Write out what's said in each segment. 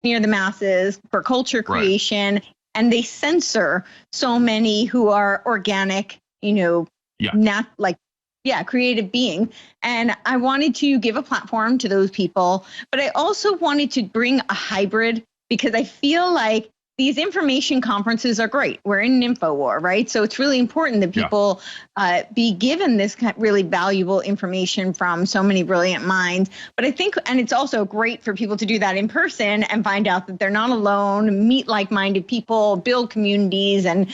near the masses for culture creation, and they censor so many who are organic, not like, creative being. And I wanted to give a platform to those people, but I also wanted to bring a hybrid, because I feel like these information conferences are great. We're in an info war, right? So it's really important that people be given this really valuable information from so many brilliant minds. But I think, and it's also great for people to do that in person and find out that they're not alone, meet like-minded people, build communities, and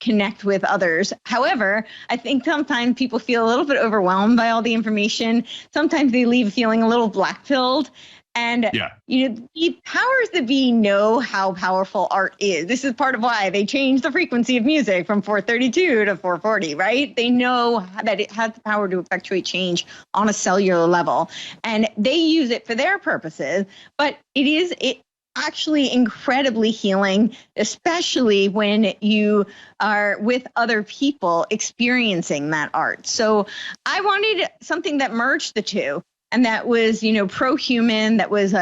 connect with others. However, I think sometimes people feel a little bit overwhelmed by all the information. Sometimes they leave feeling a little black-pilled. And, the powers that be know how powerful art is. This is part of why they changed the frequency of music from 432 to 440, right? They know that it has the power to effectuate change on a cellular level. And they use it for their purposes, but it actually incredibly healing, especially when you are with other people experiencing that art. So I wanted something that merged the two. And that was, pro-human, that was,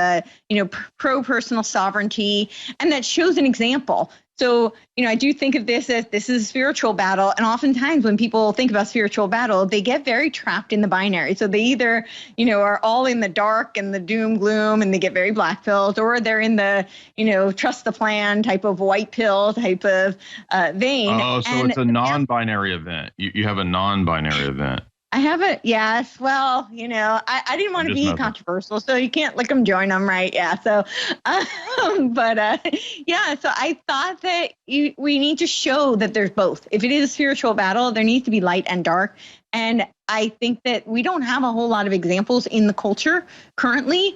pro-personal sovereignty, and that shows an example. So, I do think of this as this is a spiritual battle. And oftentimes when people think about spiritual battle, they get very trapped in the binary. So they either, are all in the dark and the doom gloom and they get very black pilled, or they're in the, trust the plan type of white pill type of vein. Oh, so it's a non-binary event. You have a non-binary event. I haven't. Yes. Well, I didn't want to be controversial, so you can't come join them, right? Yeah. So, so I thought that we need to show that there's both. If it is a spiritual battle, there needs to be light and dark. And I think that we don't have a whole lot of examples in the culture currently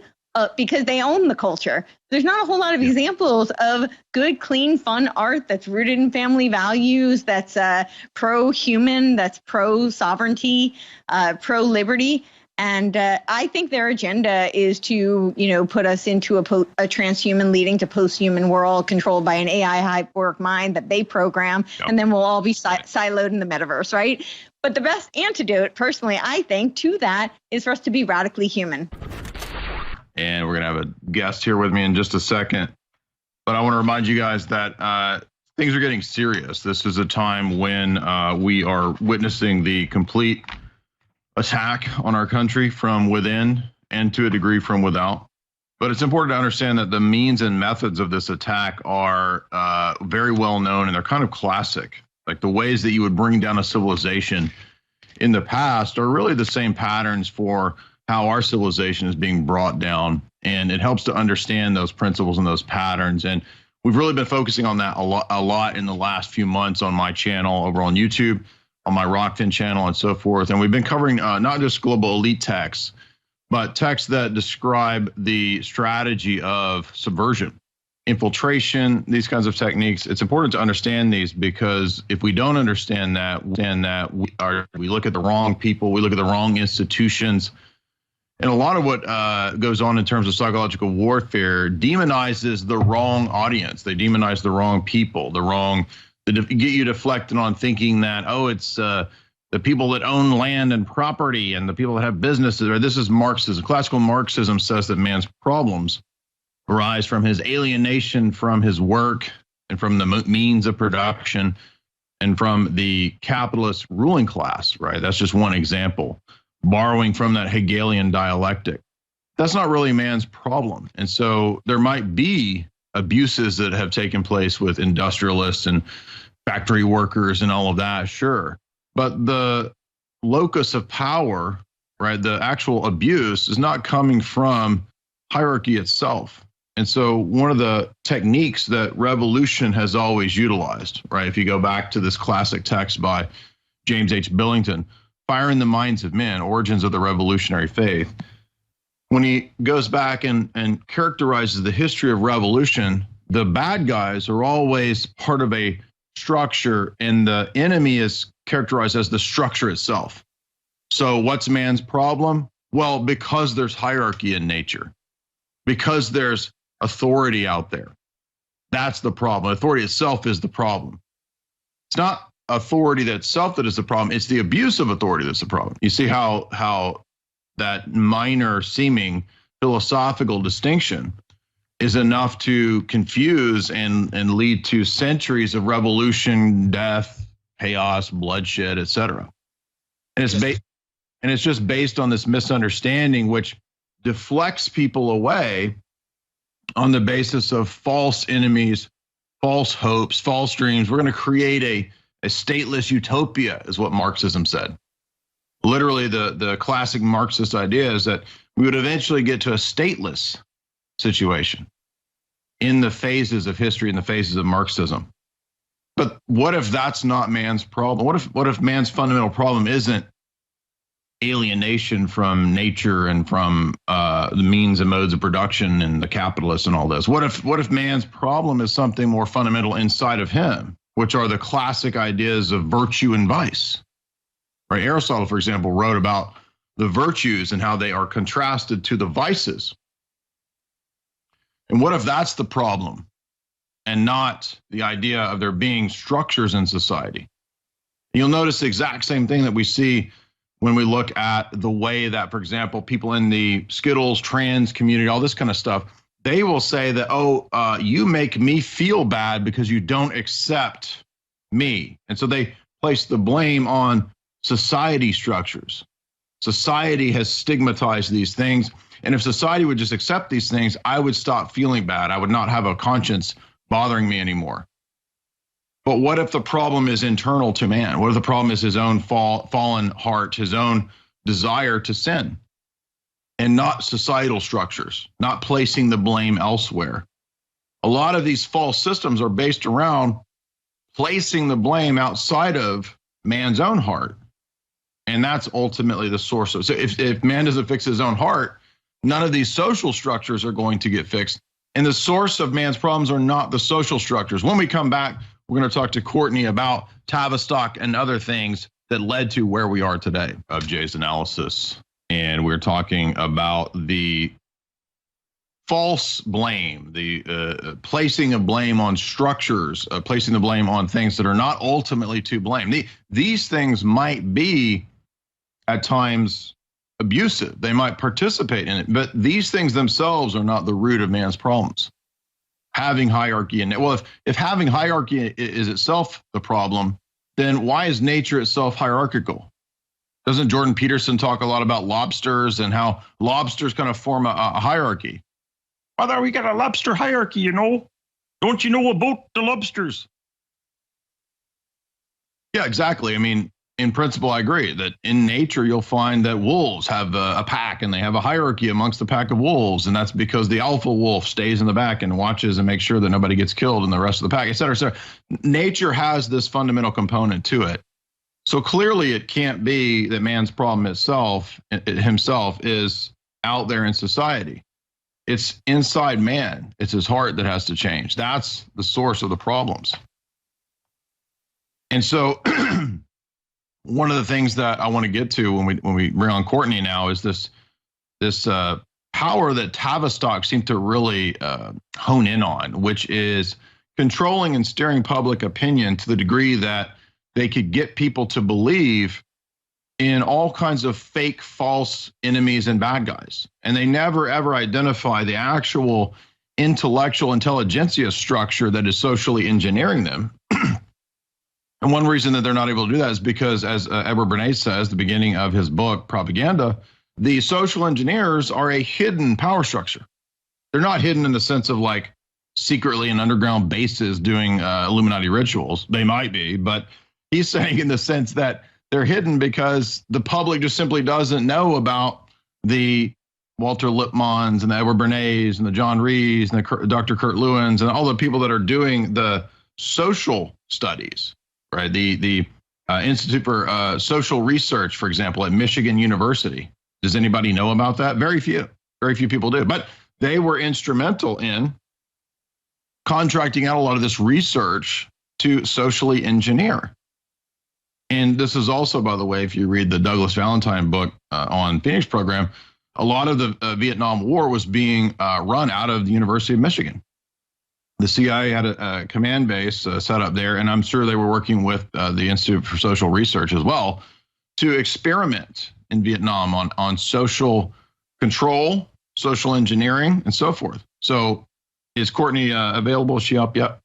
because they own the culture. There's not a whole lot of examples of good, clean, fun art that's rooted in family values, that's pro-human, that's pro-sovereignty, pro-liberty. And I think their agenda is to, put us into a transhuman leading to post-human world controlled by an AI hyperwork mind that they program, and then we'll all be siloed in the metaverse, right? But the best antidote, personally, I think, to that is for us to be radically human. And we're going to have a guest here with me in just a second. But I want to remind you guys that things are getting serious. This is a time when we are witnessing the complete attack on our country from within and to a degree from without. But it's important to understand that the means and methods of this attack are very well known, and they're kind of classic. Like the ways that you would bring down a civilization in the past are really the same patterns for how our civilization is being brought down. And it helps to understand those principles and those patterns. And we've really been focusing on that a lot in the last few months on my channel over on YouTube, on my Rockfin channel and so forth. And we've been covering not just global elite texts, but texts that describe the strategy of subversion, infiltration, these kinds of techniques. It's important to understand these, because if we don't understand that we look at the wrong people, we look at the wrong institutions. And a lot of what goes on in terms of psychological warfare demonizes the wrong audience. They demonize the wrong people, they get you deflected on thinking that, it's the people that own land and property and the people that have businesses. Or this is Marxism. Classical Marxism says that man's problems arise from his alienation from his work and from the means of production and from the capitalist ruling class, right? That's just one example. Borrowing from that Hegelian dialectic. That's not really man's problem. And so there might be abuses that have taken place with industrialists and factory workers and all of that, sure. But the locus of power, right, the actual abuse is not coming from hierarchy itself. And so one of the techniques that revolution has always utilized, right, if you go back to this classic text by James H. Billington, Fire in the Minds of Men, Origins of the Revolutionary Faith, when he goes back and characterizes the history of revolution, the bad guys are always part of a structure, and the enemy is characterized as the structure itself. So what's man's problem? Well, because there's hierarchy in nature, because there's authority out there. That's the problem. Authority itself is the problem. It's not authority itself that is the problem. It's the abuse of authority that's the problem. You see how that minor seeming philosophical distinction is enough to confuse and lead to centuries of revolution, death, chaos, bloodshed, etc. And it's just based on this misunderstanding, which deflects people away on the basis of false enemies, false hopes, false dreams. We're going to create a stateless utopia, is what Marxism said. Literally, the classic Marxist idea is that we would eventually get to a stateless situation in the phases of history, in the phases of Marxism. But what if that's not man's problem? What if man's fundamental problem isn't alienation from nature and from the means and modes of production and the capitalists and all this? What if man's problem is something more fundamental inside of him, which are the classic ideas of virtue and vice? Right? Aristotle, for example, wrote about the virtues and how they are contrasted to the vices. And what if that's the problem and not the idea of there being structures in society? You'll notice the exact same thing that we see when we look at the way that, for example, people in the Skittles, trans community, all this kind of stuff, they will say that, you make me feel bad because you don't accept me. And so they place the blame on society structures. Society has stigmatized these things. And if society would just accept these things, I would stop feeling bad. I would not have a conscience bothering me anymore. But what if the problem is internal to man? What if the problem is his own fallen heart, his own desire to sin, and not societal structures, not placing the blame elsewhere? A lot of these false systems are based around placing the blame outside of man's own heart. And that's ultimately the source of. So if man doesn't fix his own heart, none of these social structures are going to get fixed. And the source of man's problems are not the social structures. When we come back, we're going to talk to Courtenay about Tavistock and other things that led to where we are today of Jay's analysis. And we're talking about the false blame, the placing of blame on structures, placing the blame on things that are not ultimately to blame. These things might be at times abusive. They might participate in it, but these things themselves are not the root of man's problems. Having hierarchy, and well, if having hierarchy is itself the problem, then why is nature itself hierarchical? Doesn't Jordan Peterson talk a lot about lobsters and how lobsters kind of form a hierarchy? Father, we got a lobster hierarchy, you know. Don't you know about the lobsters? Yeah, exactly. I mean, in principle, I agree that in nature, you'll find that wolves have a pack and they have a hierarchy amongst the pack of wolves. And that's because the alpha wolf stays in the back and watches and makes sure that nobody gets killed in the rest of the pack, et cetera, et cetera. Nature has this fundamental component to it. So clearly it can't be that man's problem himself is out there in society. It's inside man. It's his heart that has to change. That's the source of the problems. And so one of the things that I want to get to when we bring on Courtenay now is this power that Tavistock seemed to really hone in on, which is controlling and steering public opinion to the degree that they could get people to believe in all kinds of fake, false enemies and bad guys. And they never, ever identify the actual intellectual intelligentsia structure that is socially engineering them. And one reason that they're not able to do that is because, as Edward Bernays says, the beginning of his book, Propaganda, the social engineers are a hidden power structure. They're not hidden in the sense of like secretly in underground bases doing Illuminati rituals. They might be, but he's saying in the sense that they're hidden because the public just simply doesn't know about the Walter Lippmanns and the Edward Bernays and the John Rees and the Dr. Kurt Lewins and all the people that are doing the social studies, right? The Institute for Social Research, for example, at Michigan University. Does anybody know about that? Very few people do. But they were instrumental in contracting out a lot of this research to socially engineer. And this is also, by the way, if you read the Douglas Valentine book on Phoenix Program, a lot of the Vietnam War was being run out of the University of Michigan. The CIA had a command base set up there, and I'm sure they were working with the Institute for Social Research as well to experiment in Vietnam on social control, social engineering, and so forth. So Is Courtenay available? Is she up yet?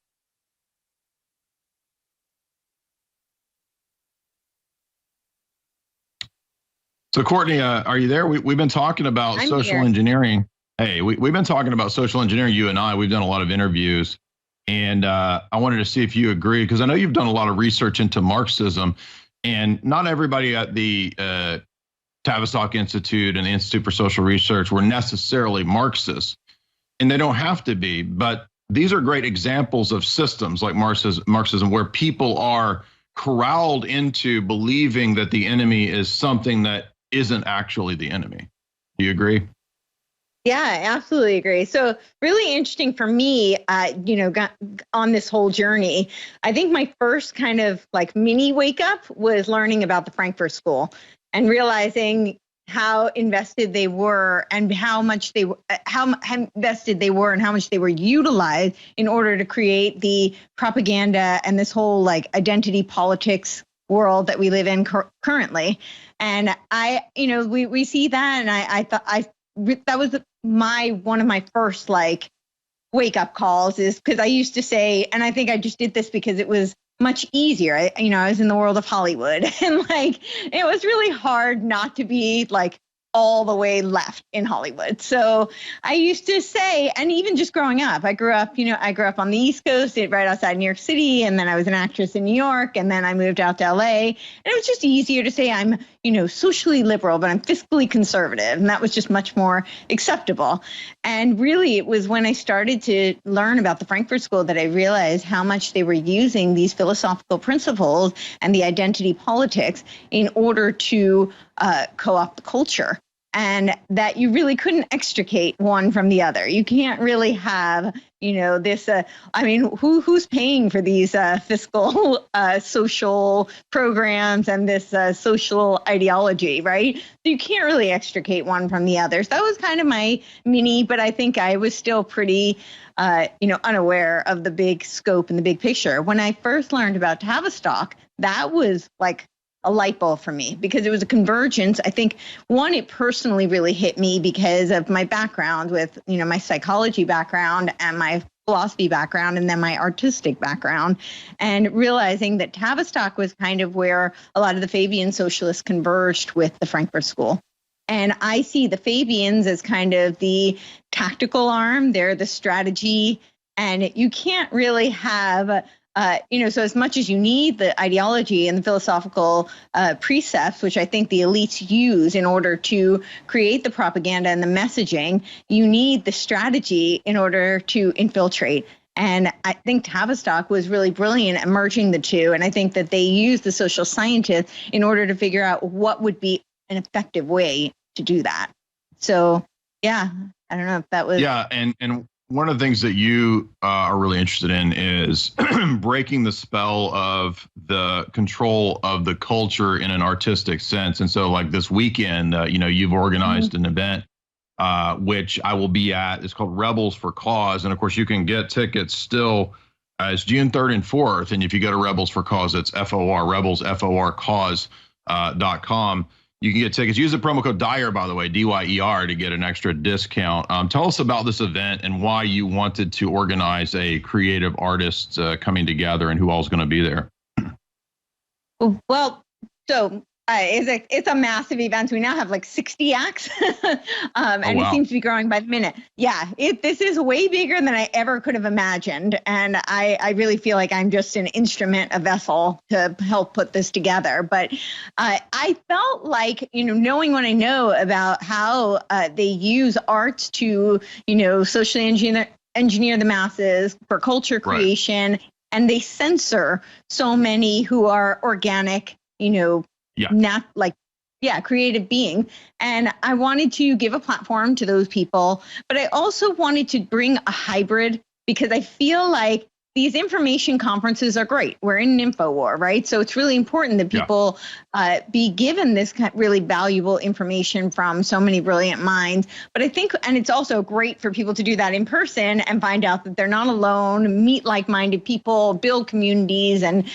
So Courtenay, are you there? We've been talking about social engineering. Hey, we've been talking about social engineering, you and I. We've done a lot of interviews. And I wanted to see if you agree, because I know you've done a lot of research into Marxism, and not everybody at the Tavistock Institute and the Institute for Social Research were necessarily Marxists, and they don't have to be. But these are great examples of systems like Marxism, where people are corralled into believing that the enemy is something that isn't actually the enemy. Do you agree? Yeah, I absolutely agree. So really interesting for me, got on this whole journey. I think my first kind of like mini wake up was learning about the Frankfurt School and realizing how invested they were and how invested they were and how much they were utilized in order to create the propaganda and this whole like identity politics world that we live in currently. And we see that, and I thought that was one of my first like wake up calls, is because I used to say, and I think I just did this because it was much easier. I was in the world of Hollywood, and like it was really hard not to be like all the way left in Hollywood. So I used to say, and even just growing up, I grew up on the East Coast, right outside New York City, and then I was an actress in New York, and then I moved out to LA. And it was just easier to say I'm, socially liberal, but I'm fiscally conservative. And that was just much more acceptable. And really, it was when I started to learn about the Frankfurt School that I realized how much they were using these philosophical principles and the identity politics in order to co-opt the culture, and that you really couldn't extricate one from the other. You can't really have, this, who's paying for these fiscal social programs and this social ideology, right? So you can't really extricate one from the other. So that was kind of my mini, but I think I was still pretty, unaware of the big scope and the big picture. When I first learned about Tavistock, that was like a light bulb for me, because it was a convergence. I think one, it personally really hit me because of my background with, my psychology background and my philosophy background, and then my artistic background, and realizing that Tavistock was kind of where a lot of the Fabian socialists converged with the Frankfurt School. And I see the Fabians as kind of the tactical arm. They're the strategy, and you can't really have so as much as you need the ideology and the philosophical precepts, which I think the elites use in order to create the propaganda and the messaging, you need the strategy in order to infiltrate. And I think Tavistock was really brilliant at merging the two. And I think that they used the social scientists in order to figure out what would be an effective way to do that. So, yeah, I don't know if that was. Yeah. And one of the things that you are really interested in is breaking the spell of the control of the culture in an artistic sense. And so like this weekend, you've organized an event, which I will be at. It's called Rebels for Cause. And of course, you can get tickets still. It's June 3rd and 4th. And if you go to Rebels for Cause, it's Rebels, FORcause.com. You can get tickets. Use the promo code DYER, by the way, DYER, to get an extra discount. Tell us about this event and why you wanted to organize a creative artists coming together, and who all is going to be there. Well, so it's a massive event. We now have like 60 acts, and wow. It seems to be growing by the minute. Yeah, this is way bigger than I ever could have imagined. And I really feel like I'm just an instrument, a vessel to help put this together. But I felt like, knowing what I know about how they use arts to, socially engineer the masses for culture creation, right. And they censor so many who are organic, not like, creative being. And I wanted to give a platform to those people, but I also wanted to bring a hybrid, because I feel like these information conferences are great. We're in an info war, right? So it's really important that people be given this really valuable information from so many brilliant minds. But I think, and it's also great for people to do that in person and find out that they're not alone, meet like-minded people, build communities, and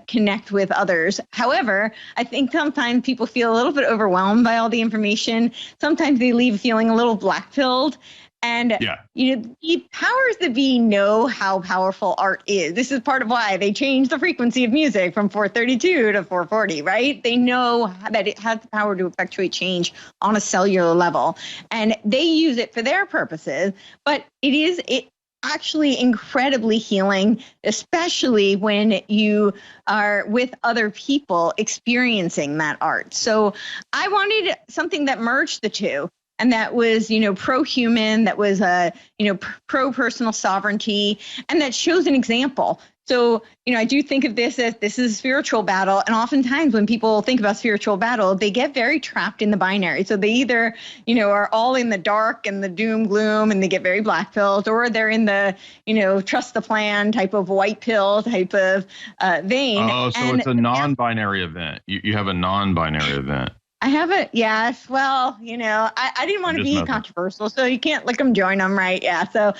connect with others. However, I think sometimes people feel a little bit overwhelmed by all the information. Sometimes they leave feeling a little black-pilled. And, the powers that be know how powerful art is. This is part of why they changed the frequency of music from 432 to 440, right? They know that it has the power to effectuate change on a cellular level. And they use it for their purposes, but it actually incredibly healing, especially when you are with other people experiencing that art. So I wanted something that merged the two. And that was, pro-human, that was, pro-personal sovereignty, and that shows an example. So, I do think of this as this is a spiritual battle. And oftentimes when people think about spiritual battle, they get very trapped in the binary. So they either, are all in the dark and the doom, gloom, and they get very black pilled, or they're in the, trust the plan type of white pill type of vein. Oh, so it's a non-binary event. You have a non-binary event. I haven't. Yes. Well, I didn't want to be controversial, so you can't lick them, join them, right? Yeah. So,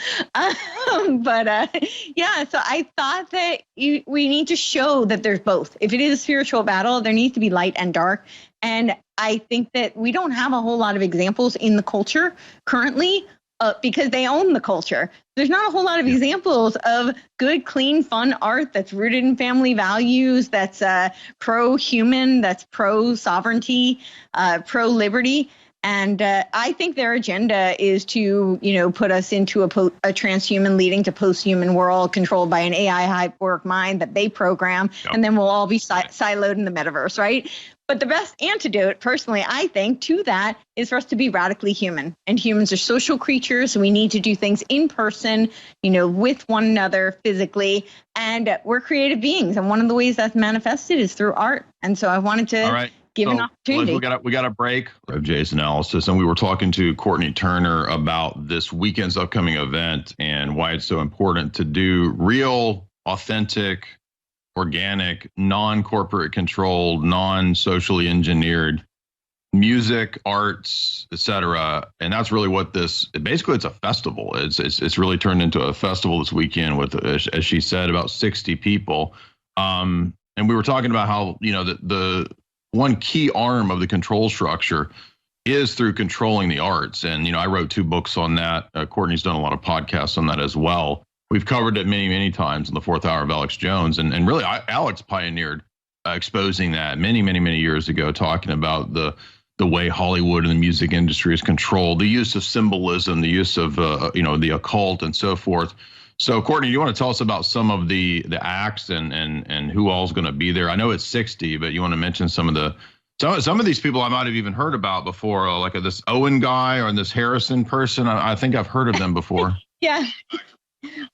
So I thought that we need to show that there's both. If it is a spiritual battle, there needs to be light and dark. And I think that we don't have a whole lot of examples in the culture currently because they own the culture. There's not a whole lot of examples of good, clean, fun art that's rooted in family values, that's pro-human, that's pro-sovereignty, pro-liberty. And I think their agenda is to, put us into a transhuman leading to post-human world controlled by an AI hyperwork mind that they program, and then we'll all be siloed in the metaverse, right? But the best antidote, personally, I think, to that is for us to be radically human. And humans are social creatures. So we need to do things in person, with one another physically. And we're creative beings. And one of the ways that's manifested is through art. And so I wanted to give an opportunity. We got a break of Jay's analysis. And we were talking to Courtenay Turner about this weekend's upcoming event and why it's so important to do real, authentic, organic, non-corporate controlled, non-socially engineered music, arts, etc. And that's really what basically it's a festival. It's really turned into a festival this weekend with, as she said, about 60 people. And we were talking about how, the one key arm of the control structure is through controlling the arts. And, I wrote 2 books on that. Courtney's done a lot of podcasts on that as well. We've covered it many, many times in the 4th Hour of Alex Jones. And really, Alex pioneered exposing that many, many, many years ago, talking about the way Hollywood and the music industry is controlled, the use of symbolism, the use of, the occult and so forth. So, Courtney, you want to tell us about some of the acts and who all's going to be there? I know it's 60, but you want to mention some of these people I might have even heard about before, like this Owen guy or this Harrison person. I think I've heard of them before. Yeah.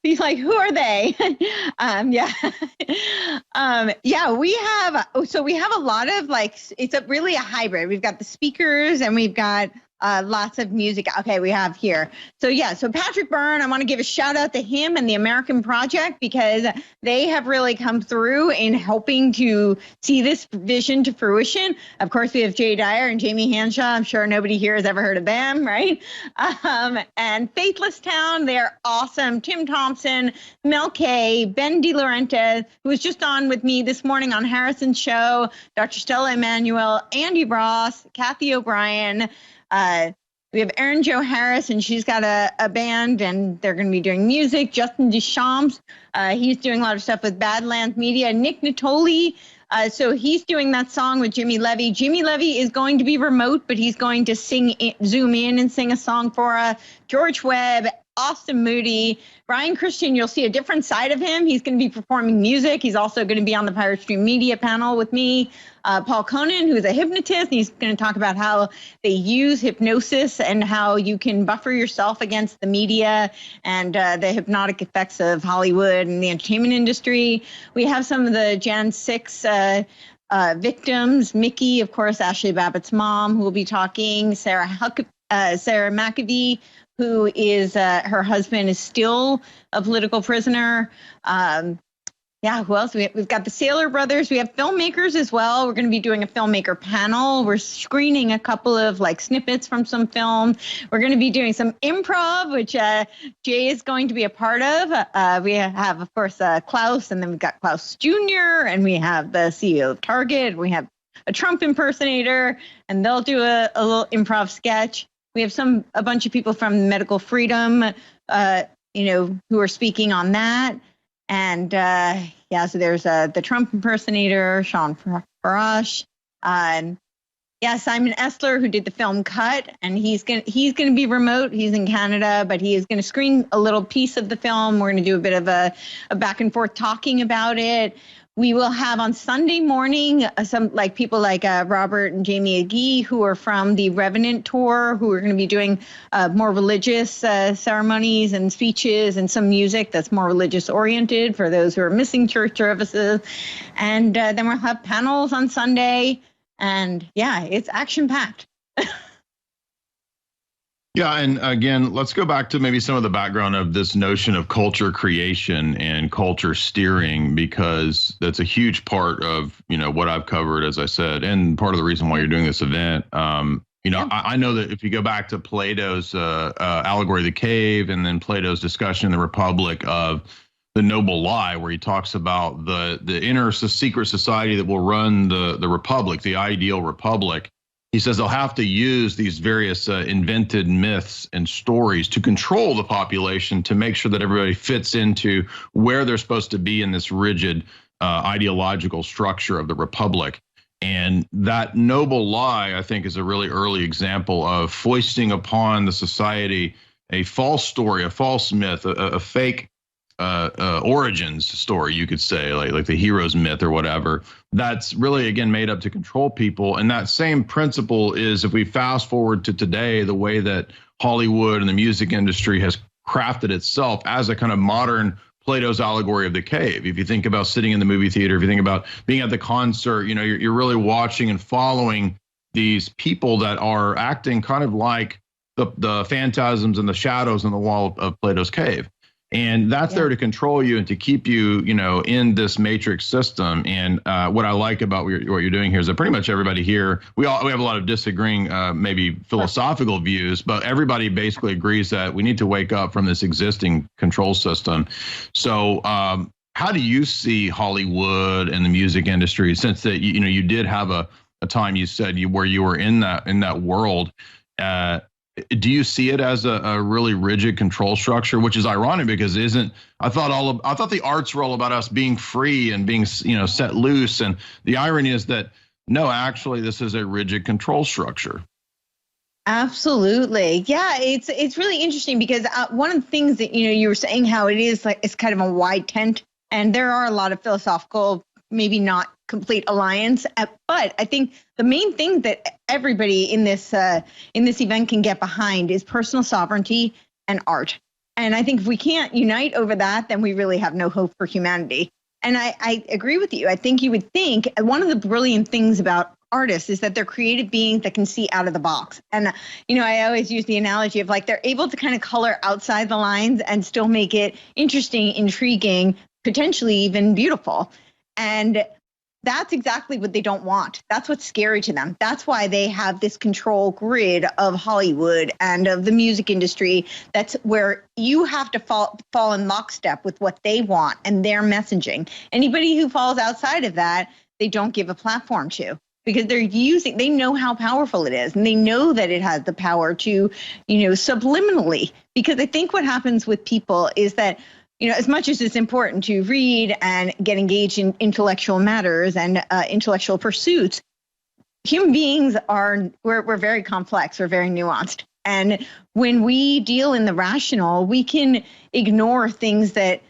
He's like, who are they? We have a lot of it's really a hybrid. We've got the speakers and we've got lots of music. Okay, we have here. So Patrick Byrne, I want to give a shout out to him and the American Project because they have really come through in helping to see this vision to fruition. Of course, we have Jay Dyer and Jamie Hanshaw. I'm sure nobody here has ever heard of them, right? And Faithless Town, they're awesome. Tim Thompson, Mel Kay, Ben DeLaurentiis, who was just on with me this morning on Harrison's show, Dr. Stella Emanuel, Andy Ross, Kathy O'Brien. We have Erin Jo Harris, and she's got a band, and they're going to be doing music. Justin Deschamps, he's doing a lot of stuff with Badlands Media. Nick Natoli, so he's doing that song with Jimmy Levy. Jimmy Levy is going to be remote, but he's going to zoom in and sing a song for us. George Webb, Austin Moody, Brian Christian, you'll see a different side of him. He's going to be performing music. He's also going to be on the Pirate Stream Media panel with me. Paul Conan, who's a hypnotist, he's going to talk about how they use hypnosis and how you can buffer yourself against the media and the hypnotic effects of Hollywood and the entertainment industry. We have some of the Jan 6 victims. Mickey, of course, Ashley Babbitt's mom, who will be talking. Sarah McAvee, who is her husband is still a political prisoner. Who else? We've got the Saylor brothers. We have filmmakers as well. We're going to be doing a filmmaker panel. We're screening a couple of snippets from some film. We're going to be doing some improv, which Jay is going to be a part of. We have, of course, Klaus, and then we've got Klaus Jr., and we have the CEO of Target. We have a Trump impersonator, and they'll do a little improv sketch. We have a bunch of people from Medical Freedom, who are speaking on that. And so there's the Trump impersonator, Sean Farash. Simon Esler, who did the film Cut, and he's gonna be remote. He's in Canada, but he is gonna screen a little piece of the film. We're gonna do a bit of a back and forth talking about it. We will have on Sunday morning some people like Robert and Jamie Agee, who are from the Revenant Tour, who are going to be doing more religious ceremonies and speeches and some music that's more religious oriented for those who are missing church services. And then we'll have panels on Sunday. And it's action packed. Yeah, and again, let's go back to maybe some of the background of this notion of culture creation and culture steering, because that's a huge part of, what I've covered, as I said, and part of the reason why you're doing this event. I know that if you go back to Plato's allegory of the cave, and then Plato's discussion in the Republic of the noble lie, where he talks about the inner secret society that will run the Republic, the ideal Republic. He says they'll have to use these various invented myths and stories to control the population, to make sure that everybody fits into where they're supposed to be in this rigid ideological structure of the Republic. And that noble lie, I think, is a really early example of foisting upon the society a false story, a false myth, a fake origins story, you could say, like the hero's myth or whatever. That's really, again, made up to control people. And that same principle is, if we fast forward to today, the way that Hollywood and the music industry has crafted itself as a kind of modern Plato's allegory of the cave. If you think about sitting in the movie theater, if you think about being at the concert, you're really watching and following these people that are acting kind of like the phantasms and the shadows on the wall of Plato's cave. And that's there to control you and to keep you, in this matrix system. And what I like about what you're doing here is that pretty much everybody here, we have a lot of disagreeing, maybe philosophical views, but everybody basically agrees that we need to wake up from this existing control system. So how do you see Hollywood and the music industry, since that you did have a time, you said, where you were in that world? Do you see it as a really rigid control structure, which is ironic because I thought the arts were all about us being free and being, set loose. And the irony is that, no, actually, this is a rigid control structure. Absolutely. Yeah, it's really interesting because one of the things that, you were saying how it is it's kind of a wide tent, and there are a lot of philosophical, maybe not complete alliance. But I think the main thing that everybody in this event can get behind is personal sovereignty and art. And I think if we can't unite over that, then we really have no hope for humanity. And I agree with you. I think you would think one of the brilliant things about artists is that they're creative beings that can see out of the box. And, I always use the analogy of they're able to kind of color outside the lines and still make it interesting, intriguing, potentially even beautiful. And that's exactly what they don't want. That's what's scary to them. That's why they have this control grid of Hollywood and of the music industry. That's where you have to fall in lockstep with what they want and their messaging. Anybody who falls outside of that, they don't give a platform to, because they know how powerful it is. And they know that it has the power to, subliminally, because I think what happens with people is that, as much as it's important to read and get engaged in intellectual matters and intellectual pursuits, human beings we're very complex, we're very nuanced. And when we deal in the rational, we can ignore things that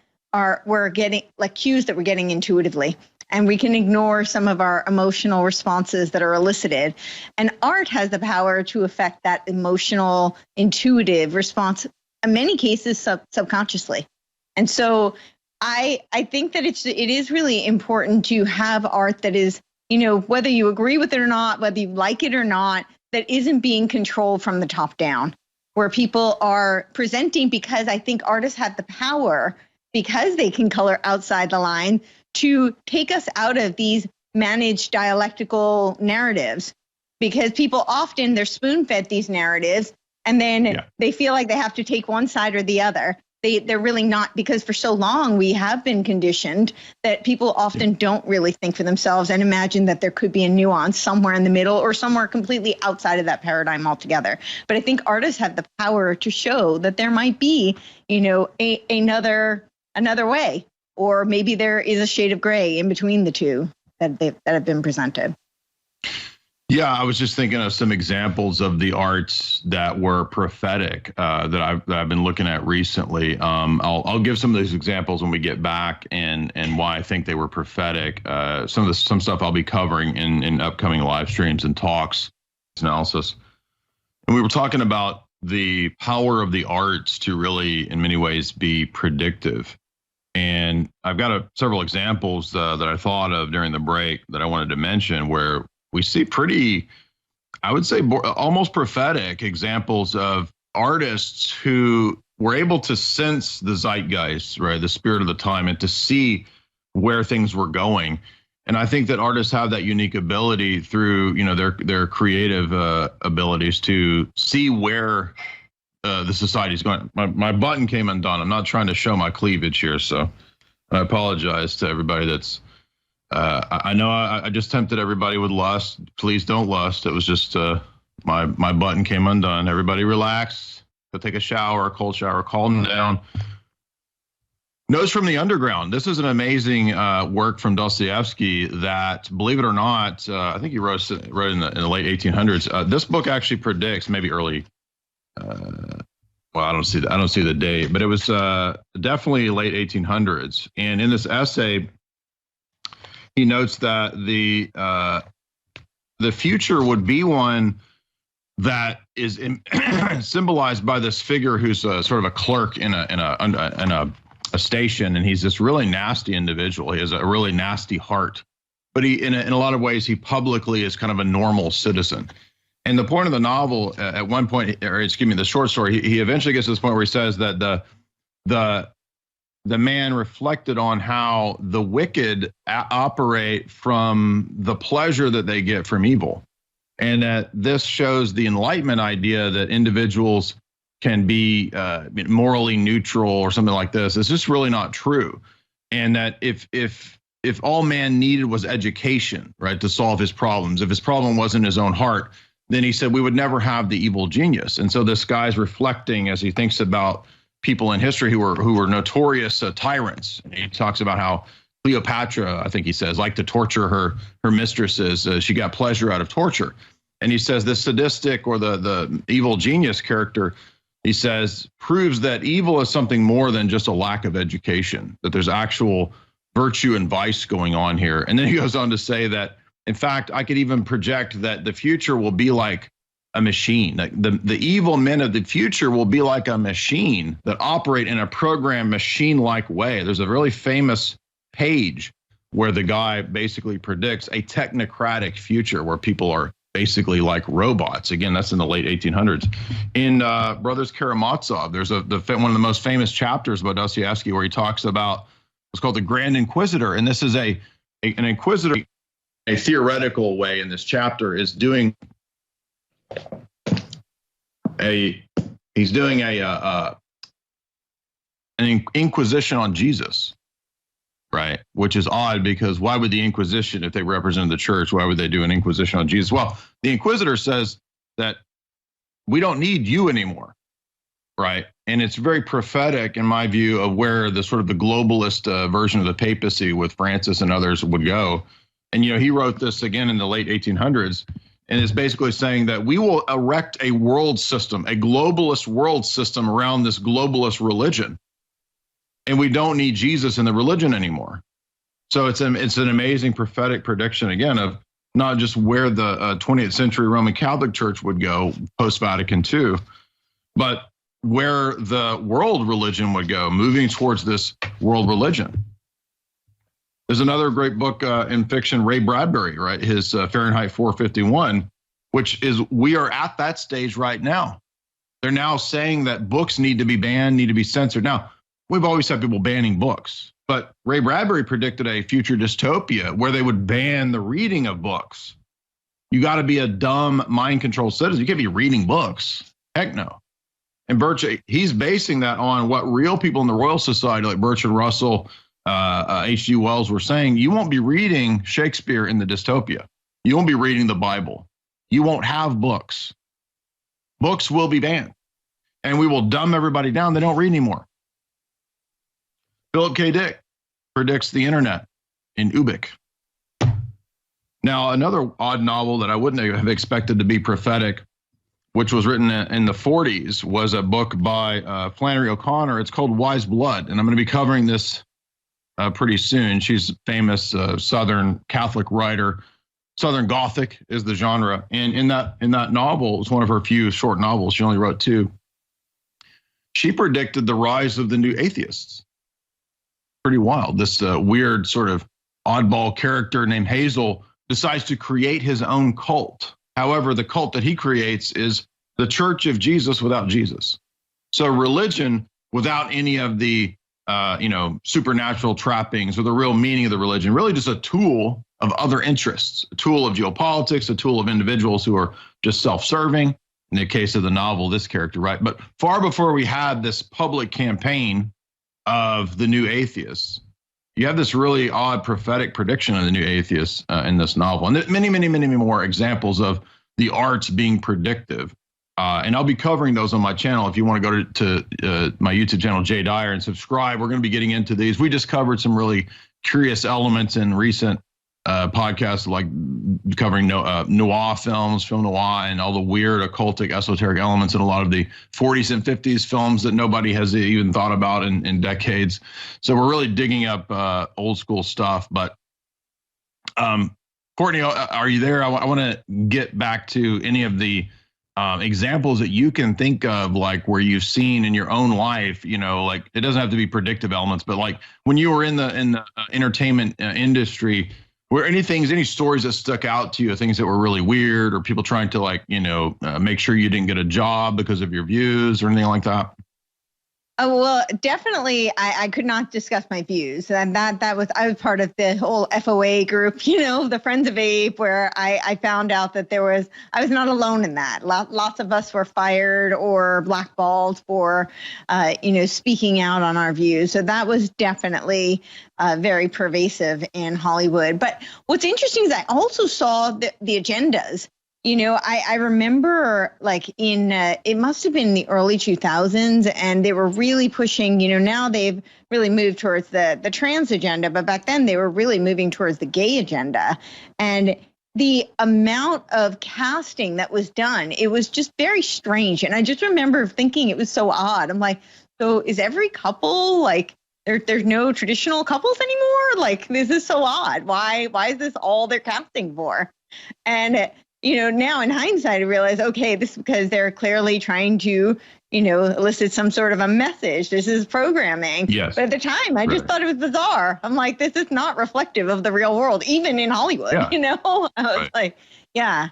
we're getting, like cues that we're getting intuitively. And we can ignore some of our emotional responses that are elicited. And art has the power to affect that emotional, intuitive response, in many cases subconsciously. And so I think that it is really important to have art that is, whether you agree with it or not, whether you like it or not, that isn't being controlled from the top down, where people are presenting, because I think artists have the power, because they can color outside the line, to take us out of these managed dialectical narratives, because people often, they're spoon-fed these narratives, and then they feel like they have to take one side or the other. they're really not, because for so long we have been conditioned that people often don't really think for themselves and imagine that there could be a nuance somewhere in the middle or somewhere completely outside of that paradigm altogether. But I think artists have the power to show that there might be, another way, or maybe there is a shade of gray in between the two that have been presented. Yeah, I was just thinking of some examples of the arts that were prophetic that I've been looking at recently. I'll give some of those examples when we get back and why I think they were prophetic. Some stuff I'll be covering in upcoming live streams and talks, analysis. And we were talking about the power of the arts to really, in many ways, be predictive. And I've got several examples that I thought of during the break that I wanted to mention where we see pretty, I would say, almost prophetic examples of artists who were able to sense the zeitgeist, right, the spirit of the time, and to see where things were going. And I think that artists have that unique ability through, their creative abilities to see where the society is going. My button came undone. I'm not trying to show my cleavage here, so I apologize to everybody that's. I know I just tempted everybody with lust. Please don't lust. It was just my button came undone. Everybody relax. Go take a shower, a cold shower, calm down. Notes from the Underground. This is an amazing work from Dostoevsky that, believe it or not, I think he wrote in the late 1800s. This book actually predicts maybe early. Well, I don't see the date, but it was definitely late 1800s. And in this essay, he notes that the future would be one that is symbolized by this figure who's sort of a clerk in a station, and he's this really nasty individual. He has a really nasty heart, but he, in a lot of ways, he publicly is kind of a normal citizen. And the point of the novel, at one point, the short story, he eventually gets to this point where he says that the man reflected on how the wicked operate from the pleasure that they get from evil. And that this shows the Enlightenment idea that individuals can be morally neutral or something like this. It's just really not true. And that if all man needed was education, right, to solve his problems, if his problem wasn't his own heart, then he said we would never have the evil genius. And so this guy's reflecting as he thinks about people in history who were notorious tyrants. And he talks about how Cleopatra, I think he says, liked to torture her mistresses. She got pleasure out of torture. And he says the sadistic or the evil genius character, he says, proves that evil is something more than just a lack of education, that there's actual virtue and vice going on here. And then he goes on to say that, in fact, I could even project that the future will be like a machine. The evil men of the future will be like a machine that operate in a programmed machine-like way. There's a really famous page where the guy basically predicts a technocratic future where people are basically like robots. Again, that's in the late 1800s. In Brothers Karamazov, there's one of the most famous chapters about Dostoevsky where he talks about what's called the Grand Inquisitor. And this is an inquisitor, a theoretical way in this chapter, is doing an inquisition on Jesus, right? Which is odd because why would the Inquisition, if they represented the church, why would they do an inquisition on Jesus? Well, the Inquisitor says that we don't need you anymore, right? And it's very prophetic, in my view, of where the sort of the globalist version of the papacy with Francis and others would go. And, he wrote this again in the late 1800s. And it's basically saying that we will erect a world system, a globalist world system around this globalist religion. And we don't need Jesus in the religion anymore. So it's an amazing prophetic prediction, again, of not just where the 20th century Roman Catholic Church would go post-Vatican II, but where the world religion would go, moving towards this world religion. There's another great book in fiction, Ray Bradbury, right? His Fahrenheit 451, which is, we are at that stage right now. They're now saying that books need to be banned, need to be censored. Now, we've always had people banning books, but Ray Bradbury predicted a future dystopia where they would ban the reading of books. You got to be a dumb, mind-controlled citizen. You can't be reading books. Heck no. And he's basing that on what real people in the Royal Society, like Bertrand Russell, H.G. Wells, were saying. You won't be reading Shakespeare in the dystopia. You won't be reading the Bible. You won't have books. Books will be banned. And we will dumb everybody down. They don't read anymore. Philip K. Dick predicts the internet in Ubik. Now, another odd novel that I wouldn't have expected to be prophetic, which was written in the 40s, was a book by Flannery O'Connor. It's called Wise Blood, and I'm going to be covering this pretty soon. She's a famous Southern Catholic writer. Southern Gothic is the genre, and in that novel, it's one of her few short novels. She only wrote 2. She predicted the rise of the new atheists. Pretty wild. This weird sort of oddball character named Hazel decides to create his own cult. However, the cult that he creates is the Church of Jesus without Jesus. So religion without any of the supernatural trappings or the real meaning of the religion, really just a tool of other interests, a tool of geopolitics, a tool of individuals who are just self-serving. In the case of the novel, this character, right? But far before we had this public campaign of the new atheists, you have this really odd prophetic prediction of the new atheists in this novel. And many, many, many more examples of the arts being predictive. And I'll be covering those on my channel. If you want to go to my YouTube channel, Jay Dyer, and subscribe, we're going to be getting into these. We just covered some really curious elements in recent podcasts, like covering noir films, film noir, and all the weird occultic esoteric elements in a lot of the 40s and 50s films that nobody has even thought about in decades. So we're really digging up old school stuff. But Courtney, are you there? I want to get back to any of the examples that you can think of, like where you've seen in your own life, like it doesn't have to be predictive elements, but like when you were in the entertainment industry, were any stories that stuck out to you, things that were really weird, or people trying to make sure you didn't get a job because of your views or anything like that? Oh, well, definitely, I could not discuss my views, and I was part of the whole FOA group, the Friends of Ape, where I found out that I was not alone in that. Lots of us were fired or blackballed for, speaking out on our views. So that was definitely very pervasive in Hollywood. But what's interesting is I also saw the agendas. I remember it must have been the early 2000s, and they were really pushing, now they've really moved towards the trans agenda, but back then they were really moving towards the gay agenda. And the amount of casting that was done, it was just very strange. And I just remember thinking it was so odd. I'm like, so is every couple there's no traditional couples anymore? This is so odd. Why is this all they're casting for? And now in hindsight, I realize, okay, this is because they're clearly trying to, elicit some sort of a message. This is programming. Yes. But at the time, I just thought it was bizarre. I'm like, this is not reflective of the real world, even in Hollywood, I was like, yeah.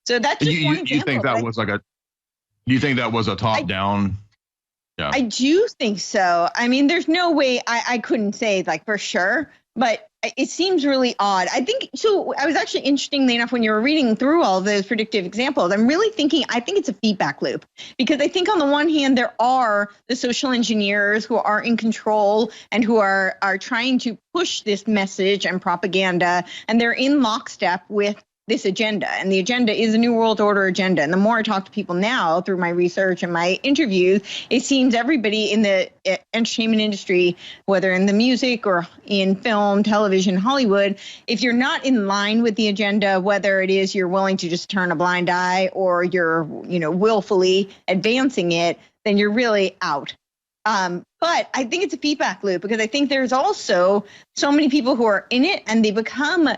So that's just one example. You think that was you think that was a top down? Yeah. I do think so. I mean, there's no way I couldn't say for sure, but it seems really odd. I think so. I was actually, interestingly enough, when you were reading through all those predictive examples, I'm really thinking, I think it's a feedback loop, because I think on the one hand, there are the social engineers who are in control and who are trying to push this message and propaganda, and they're in lockstep with this agenda. And the agenda is a New World Order agenda. And the more I talk to people now through my research and my interviews, it seems everybody in the entertainment industry, whether in the music or in film, television, Hollywood, if you're not in line with the agenda, whether it is you're willing to just turn a blind eye or you're, willfully advancing it, then you're really out. But I think it's a feedback loop, because I think there's also so many people who are in it and they become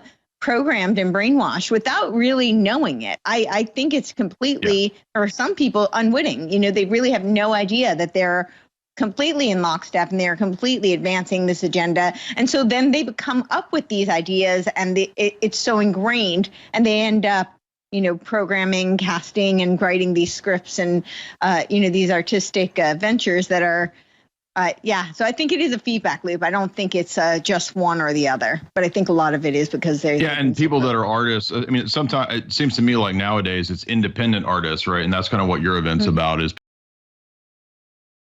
programmed and brainwashed without really knowing it. I think it's completely, for some people, unwitting. They really have no idea that they're completely in lockstep and they're completely advancing this agenda. And so then they come up with these ideas, and it's so ingrained, and they end up, programming, casting, and writing these scripts and, these artistic ventures that are, so I think it is a feedback loop. I don't think it's just one or the other, but I think a lot of it is because they're and people that are artists. I mean, sometimes it seems to me like nowadays it's independent artists, right? And that's kind of what your event's about, is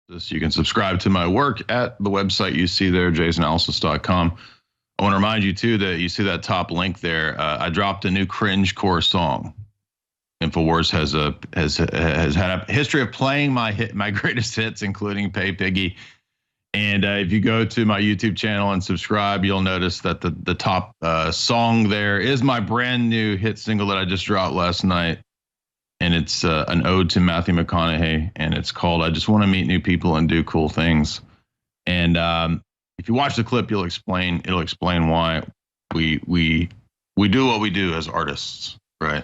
You can subscribe to my work at the website you see there, jaysanalysis.com. I want to remind you, too, that you see that top link there. I dropped a new cringe core song. InfoWars has had a history of playing my greatest hits, including Pay Piggy. And if you go to my YouTube channel and subscribe, you'll notice that the top song there is my brand new hit single that I just dropped last night. And it's an ode to Matthew McConaughey, and it's called "I Just Want to Meet New People and Do Cool Things." And if you watch the clip, it'll explain why we do what we do as artists, right?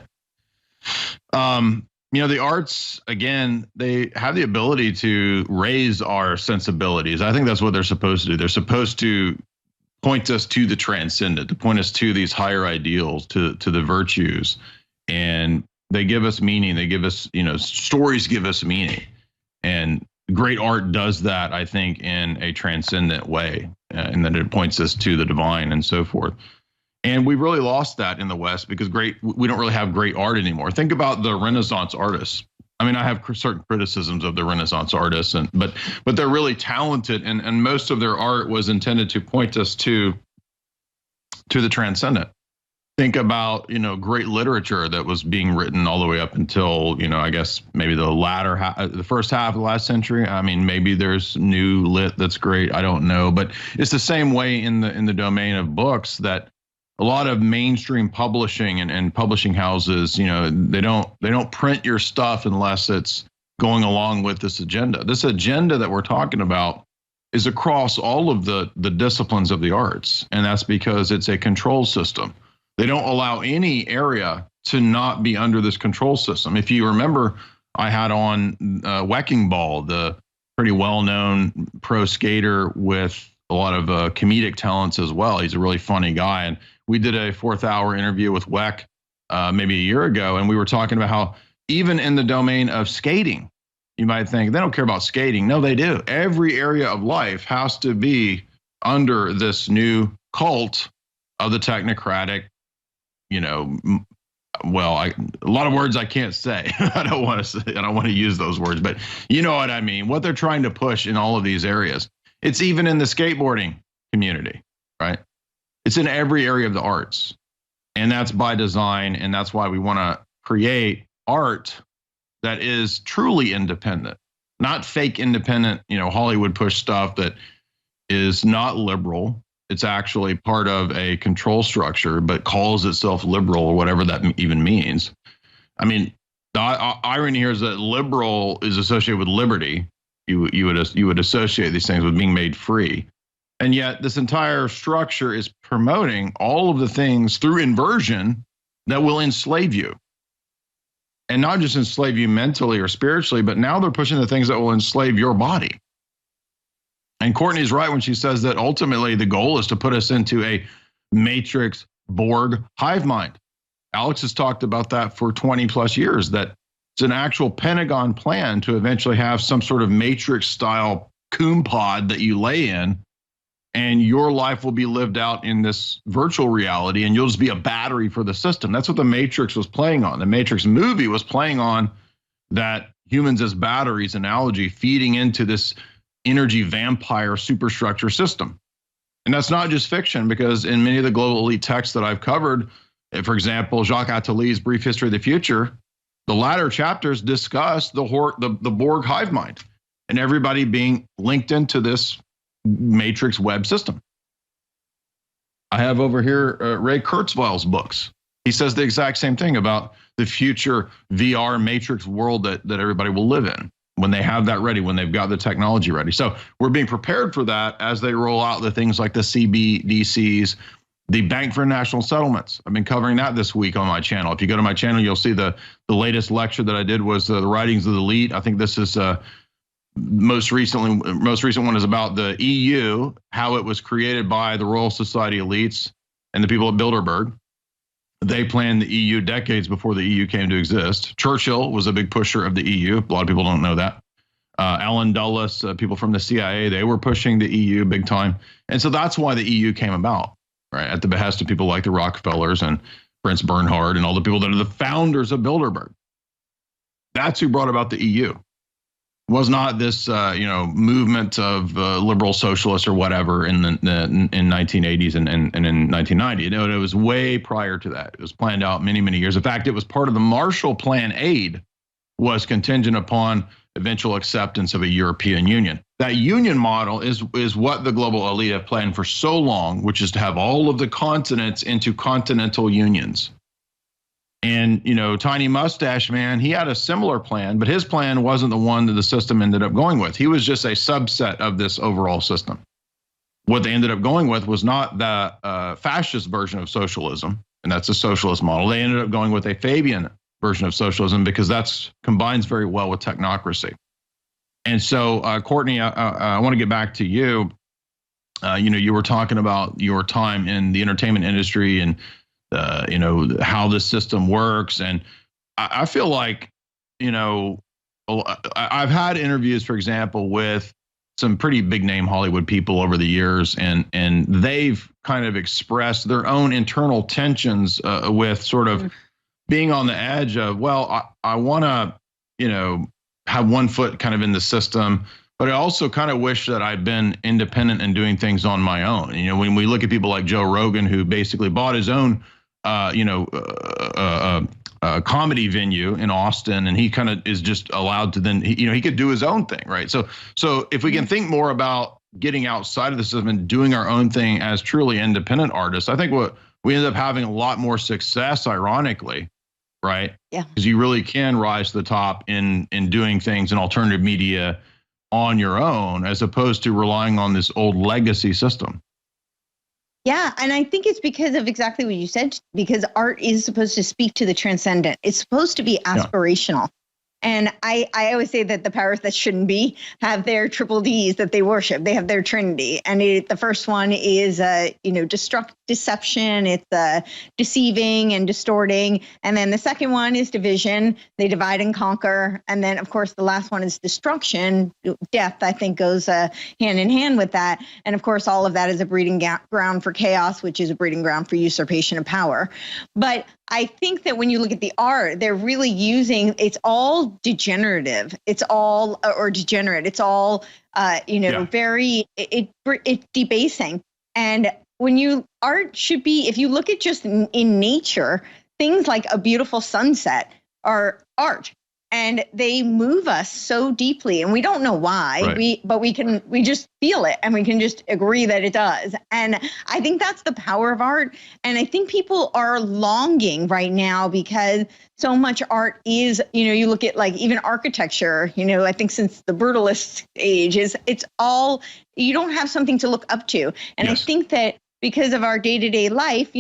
The arts, again, they have the ability to raise our sensibilities. I think that's what they're supposed to do. They're supposed to point us to the transcendent, to point us to these higher ideals, to the virtues, and they give us meaning. They give us, stories give us meaning. And great art does that, I think, in a transcendent way, and then it points us to the divine and so forth. And we really lost that in the West because we don't really have great art anymore. Think about the Renaissance artists. I mean, I have certain criticisms of the Renaissance artists, but they're really talented, and most of their art was intended to point us to the transcendent. Think about, great literature that was being written all the way up until, I guess maybe the first half of the last century. I mean, maybe there's new lit that's great. I don't know, but it's the same way in the domain of books that a lot of mainstream publishing and publishing houses, they don't print your stuff unless it's going along with this agenda. This agenda that we're talking about is across all of the disciplines of the arts, and that's because it's a control system. They don't allow any area to not be under this control system. If you remember, I had on Wrecking Ball, the pretty well-known pro skater with a lot of comedic talents as well. He's a really funny guy. And we did a 4th-hour interview with Weck maybe a year ago, and we were talking about how even in the domain of skating, you might think they don't care about skating. No, they do. Every area of life has to be under this new cult of the technocratic, a lot of words I can't say. I don't want to use those words, but you know what I mean. What they're trying to push in all of these areas. It's even in the skateboarding community, right? It's in every area of the arts. And that's by design. And that's why we want to create art that is truly independent, not fake independent, Hollywood push stuff that is not liberal. It's actually part of a control structure, but calls itself liberal or whatever that even means. I mean, the irony here is that liberal is associated with liberty. You would associate these things with being made free. And yet this entire structure is promoting all of the things through inversion that will enslave you. And not just enslave you mentally or spiritually, but now they're pushing the things that will enslave your body. And Courtney's right when she says that ultimately the goal is to put us into a matrix Borg hive mind. Alex has talked about that for 20 plus years, that it's an actual Pentagon plan to eventually have some sort of matrix style coom pod that you lay in, and your life will be lived out in this virtual reality, and you'll just be a battery for the system. That's what the Matrix was playing on. The Matrix movie was playing on that humans as batteries analogy, feeding into this energy vampire superstructure system. And that's not just fiction, because in many of the global elite texts that I've covered, for example, Jacques Attalie's Brief History of the Future, the latter chapters discuss the Borg hive mind and everybody being linked into this matrix web system. I have over here Ray Kurzweil's books. He says the exact same thing about the future VR matrix world that everybody will live in when they have that ready, when they've got the technology ready. So we're being prepared for that as they roll out the things like the CBDCs, the Bank for National Settlements. I've been covering that this week on my channel. If you go to my channel, you'll see the latest lecture that I did was the Writings of the Elite. I think this is most recent one is about the EU, how it was created by the Royal Society elites and the people at Bilderberg. They planned the EU decades before the EU came to exist. Churchill was a big pusher of the EU. A lot of people don't know that. Alan Dulles, people from the CIA, they were pushing the EU big time. And so that's why the EU came about, right? At the behest of people like the Rockefellers and Prince Bernhard and all the people that are the founders of Bilderberg. That's who brought about the EU. was not this movement of liberal socialists or whatever in the in 1980s and in 1990. It was way prior to that. It was planned out many years. In fact, it was part of the Marshall Plan aid was contingent upon eventual acceptance of a European Union. That union model is what the global elite have planned for so long, which is to have all of the continents into continental unions. And, Tiny Mustache Man, he had a similar plan, but his plan wasn't the one that the system ended up going with. He was just a subset of this overall system. What they ended up going with was not the fascist version of socialism, and that's a socialist model. They ended up going with a Fabian version of socialism because that combines very well with technocracy. And so, Courtenay, I want to get back to you. You were talking about your time in the entertainment industry and how this system works. And I feel like, I've had interviews, for example, with some pretty big name Hollywood people over the years, and they've kind of expressed their own internal tensions with sort of being on the edge of, well, I want to, have one foot kind of in the system, but I also kind of wish that I'd been independent and doing things on my own. When we look at people like Joe Rogan, who basically bought his own comedy venue in Austin, and he kind of is just allowed to then, he could do his own thing, right? So if we can think more about getting outside of the system and doing our own thing as truly independent artists, I think what we end up having a lot more success, ironically, right? Yeah. Because you really can rise to the top in doing things in alternative media on your own, as opposed to relying on this old legacy system. Yeah, and I think it's because of exactly what you said, because art is supposed to speak to the transcendent. It's supposed to be aspirational. Yeah. And I always say that the powers that shouldn't be have their triple Ds that they worship. They have their Trinity. And the first one is, deception. It's deceiving and distorting. And then the second one is division. They divide and conquer. And then, of course, the last one is destruction. Death, I think, goes hand in hand with that. And, of course, all of that is a breeding ground for chaos, which is a breeding ground for usurpation of power. But I think that when you look at the art, they're really using, it's all degenerative. It's all, or degenerate. It's all, very, it's debasing. And when art should be, if you look at just in nature, things like a beautiful sunset are art. And they move us so deeply, and we don't know why. Right. We just feel it, and we can just agree that it does. And I think that's the power of art. And I think people are longing right now because so much art is, you look at like even architecture. I think since the brutalist age it's all, you don't have something to look up to. And yes. I think that because of our day-to-day life,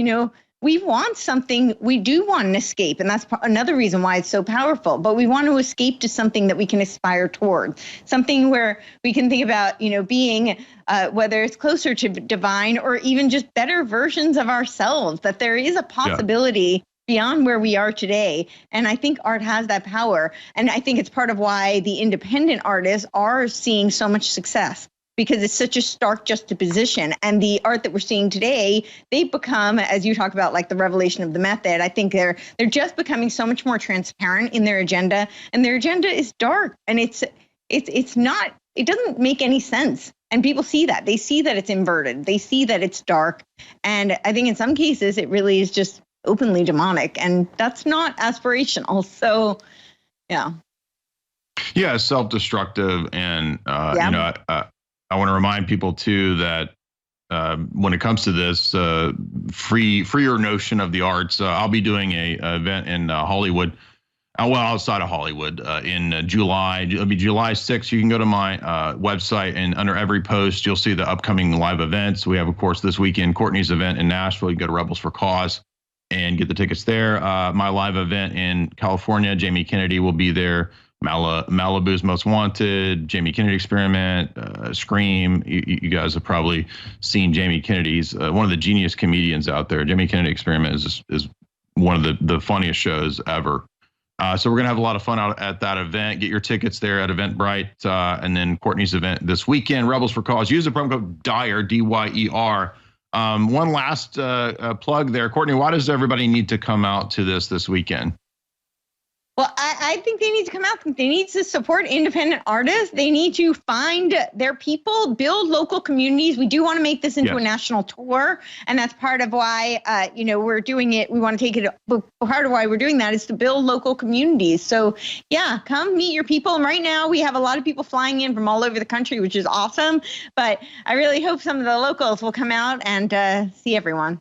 we want something, we do want an escape. And that's another reason why it's so powerful. But we want to escape to something that we can aspire toward, something where we can think about, being, whether it's closer to divine or even just better versions of ourselves, that there is a possibility beyond where we are today. And I think art has that power. And I think it's part of why the independent artists are seeing so much success, because it's such a stark juxtaposition. And the art that we're seeing today, they've become, as you talk about, like the revelation of the method, I think they're just becoming so much more transparent in their agenda. And their agenda is dark, and it's not, it doesn't make any sense. And people see that. They see that it's inverted. They see that it's dark. And I think in some cases it really is just openly demonic, and that's not aspirational. So, yeah. Yeah, self-destructive. And, I want to remind people, too, that when it comes to this freer notion of the arts, I'll be doing a event in Hollywood, outside of Hollywood in July. It'll be July 6th. You can go to my website, and under every post, you'll see the upcoming live events. We have, of course, this weekend, Courtenay's event in Nashville. You can go to Rebels for Cause and get the tickets there. My live event in California, Jamie Kennedy will be there. Malibu's Most Wanted, Jamie Kennedy Experiment, Scream. You guys have probably seen Jamie Kennedy's, one of the genius comedians out there. Jamie Kennedy Experiment is one of the funniest shows ever. So we're going to have a lot of fun out at that event. Get your tickets there at Eventbrite. And then Courtenay's event this weekend, Rebels for Cause. Use the promo code DYER, DYER. One last plug there. Courtenay, why does everybody need to come out to this weekend? Well, I think they need to come out. They need to support independent artists. They need to find their people, build local communities. We do want to make this into a national tour. And that's part of why, we're doing it. We want to take it. Part of why we're doing that is to build local communities. So, yeah, come meet your people. And right now we have a lot of people flying in from all over the country, which is awesome. But I really hope some of the locals will come out and see everyone.